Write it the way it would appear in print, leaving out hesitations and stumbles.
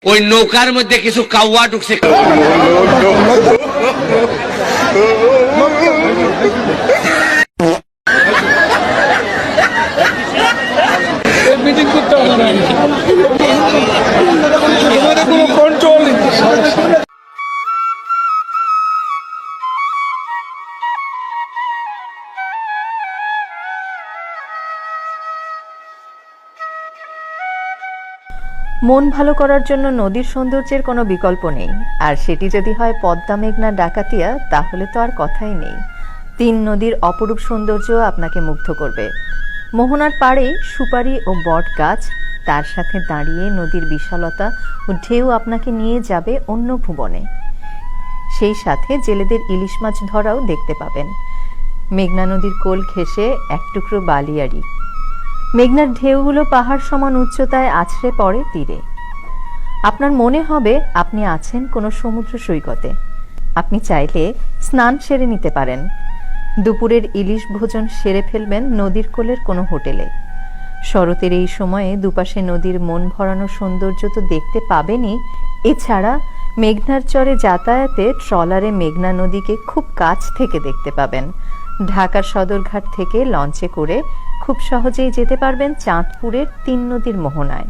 ওই নৌকার মধ্যে কিছু কাউয়া ঢুকছে। মিটিং করতে হবে না, কোনো কন্ট্রোল নেই। মন ভালো করার জন্য নদীর সৌন্দর্যের কোনো বিকল্প নেই, আর সেটি যদি হয় পদ্মা মেঘনা ডাকাতিয়া, তাহলে তো আর কথাই নেই। তিন নদীর অপরূপ সৌন্দর্য আপনাকে মুগ্ধ করবে। মোহনার পাড়ে সুপারি ও বট গাছ, তার সাথে দাঁড়িয়ে নদীর বিশালতা ও ঢেউ আপনাকে নিয়ে যাবে অন্য ভুবনে। সেই সাথে জেলেদের ইলিশ মাছ ধরাও দেখতে পাবেন। মেঘনা নদীর কোল ঘেঁষে এক টুকরো বালিয়াড়ি, মেঘনার ঢেউগুলো পাহাড় সমান উচ্চতায় আছড়ে পড়ে তীরে। আপনার মনে হবে আপনি আছেন কোনো সমুদ্র সৈকতে। আপনি চাইলে স্নান সেরে নিতে পারেন। দুপুরের ইলিশ ভোজন সেরে ফেলবেন নদীর কোলের কোনো হোটেলে। শরতের এই সময়ে দুপাশে নদীর মন ভরানো সৌন্দর্য তো দেখতে পাবেনই, এছাড়া মেঘনার চরে যাতায়াতে ট্রলারে মেঘনা নদীকে খুব কাছ থেকে দেখতে পাবেন। ঢাকার সদরঘাট থেকে লঞ্চে করে খুব সহজেই যেতে পারবেন চাঁদপুরের তিন নদীর মোহনায়।